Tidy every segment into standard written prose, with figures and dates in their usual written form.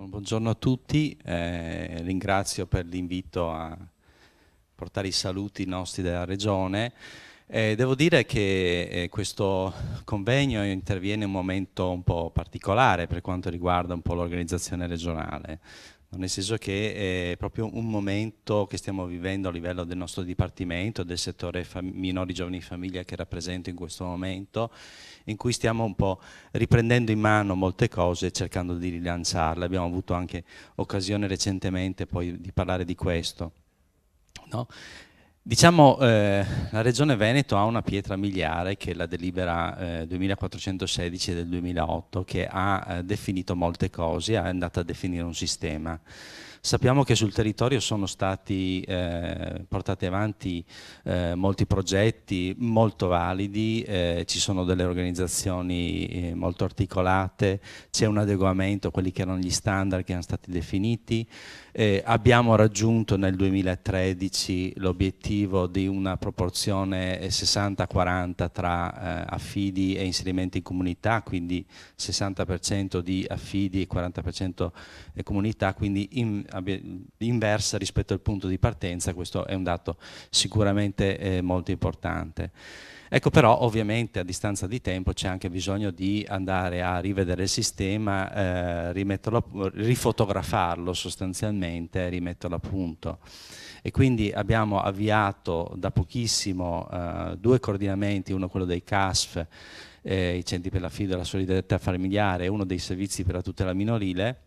Buongiorno a tutti, ringrazio per l'invito a portare i saluti nostri della Regione. Devo dire che questo convegno interviene in un momento un po' particolare per quanto riguarda un po' l'organizzazione regionale, nel senso che è proprio un momento che stiamo vivendo a livello del nostro Dipartimento, del settore minori, giovani e famiglia che rappresento in questo momento, in cui stiamo un po' riprendendo in mano molte cose e cercando di rilanciarle. Abbiamo avuto anche occasione recentemente poi di parlare di questo, no? Diciamo, la Regione Veneto ha una pietra miliare che è la delibera 2416 del 2008 che ha definito molte cose, è andata a definire un sistema. Sappiamo che sul territorio sono stati portati avanti molti progetti molto validi, ci sono delle organizzazioni molto articolate, c'è un adeguamento a quelli che erano gli standard che erano stati definiti. Abbiamo raggiunto nel 2013 l'obiettivo di una proporzione 60-40 tra affidi e inserimenti in comunità, quindi 60% di affidi e 40% comunità, quindi inversa rispetto al punto di partenza. Questo è un dato sicuramente molto importante. Ecco, però ovviamente a distanza di tempo c'è anche bisogno di andare a rivedere il sistema, rifotografarlo sostanzialmente, rimetterlo a punto. E quindi abbiamo avviato da pochissimo due coordinamenti, uno quello dei CASF, i centri per l'affido e la solidarietà familiare, e uno dei servizi per la tutela minorile.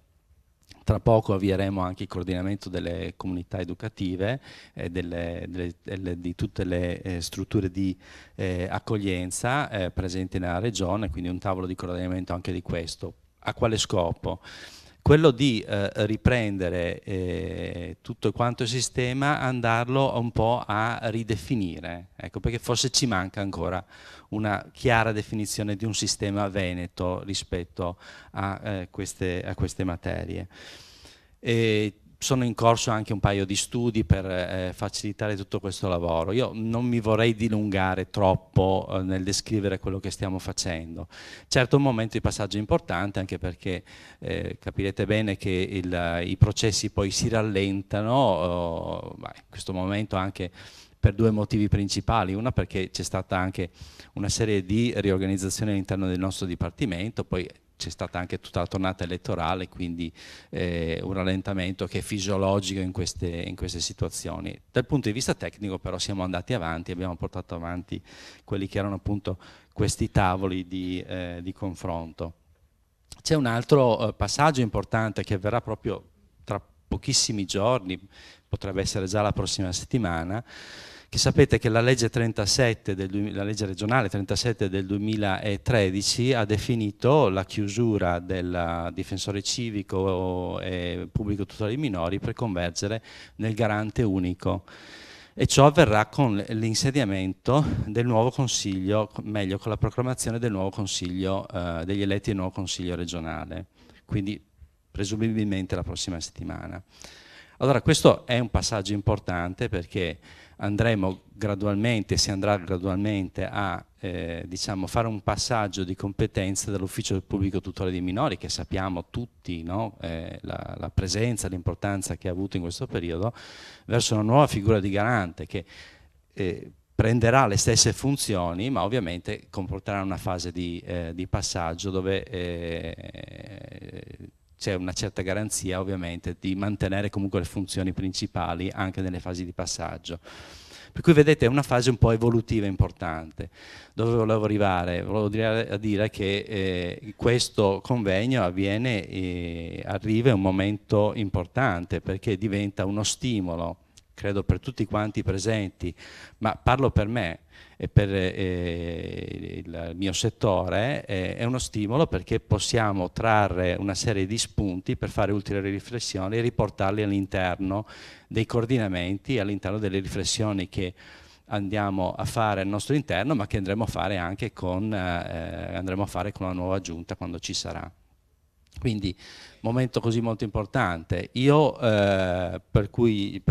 Tra poco avvieremo anche il coordinamento delle comunità educative, di tutte le strutture di accoglienza presenti nella regione, quindi un tavolo di coordinamento anche di questo. A quale scopo? Quello di riprendere tutto quanto il sistema, andarlo un po' a ridefinire, ecco, perché forse ci manca ancora una chiara definizione di un sistema veneto rispetto a queste materie. E sono in corso anche un paio di studi per facilitare tutto questo lavoro. Io non mi vorrei dilungare troppo nel descrivere quello che stiamo facendo. Certo, è un momento di passaggio importante, anche perché capirete bene che i processi poi si rallentano, in questo momento anche per due motivi principali. Una, perché c'è stata anche una serie di riorganizzazioni all'interno del nostro Dipartimento, poi c'è stata anche tutta la tornata elettorale, quindi un rallentamento che è fisiologico in queste situazioni. Dal punto di vista tecnico però siamo andati avanti, abbiamo portato avanti quelli che erano appunto questi tavoli di confronto. C'è un altro passaggio importante che avverrà proprio tra pochissimi giorni, potrebbe essere già la prossima settimana, che sapete che la legge 37 la legge regionale 37 del 2013 ha definito la chiusura del difensore civico e pubblico tutore dei minori per convergere nel garante unico. E ciò avverrà con l'insediamento del nuovo consiglio, meglio con la proclamazione del nuovo consiglio, degli eletti del nuovo consiglio regionale, quindi presumibilmente la prossima settimana. Allora, questo è un passaggio importante perché andremo gradualmente, si andrà gradualmente a diciamo, fare un passaggio di competenze dall'ufficio del pubblico tutore dei minori, che sappiamo tutti, no? La presenza, l'importanza che ha avuto in questo periodo, verso una nuova figura di garante che prenderà le stesse funzioni, ma ovviamente comporterà una fase di passaggio dove c'è una certa garanzia ovviamente di mantenere comunque le funzioni principali anche nelle fasi di passaggio. Per cui vedete è una fase un po' evolutiva importante. Dove volevo arrivare? Volevo dire che questo convegno arriva in un momento importante perché diventa uno stimolo, credo per tutti quanti presenti, ma parlo per me e per il mio settore, è uno stimolo perché possiamo trarre una serie di spunti per fare ulteriori riflessioni e riportarli all'interno dei coordinamenti, all'interno delle riflessioni che andiamo a fare al nostro interno, ma che andremo a fare anche con la nuova giunta quando ci sarà. Quindi momento così molto importante. Io per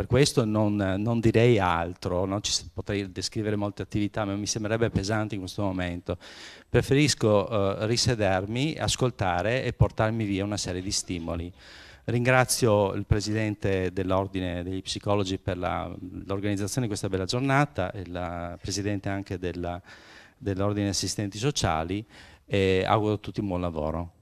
questo non direi altro, no? Potrei descrivere molte attività, ma mi sembrerebbe pesante in questo momento. Preferisco risedermi, ascoltare e portarmi via una serie di stimoli. Ringrazio il Presidente dell'Ordine degli Psicologi per l'organizzazione di questa bella giornata e la Presidente anche dell'Ordine Assistenti Sociali e auguro a tutti un buon lavoro.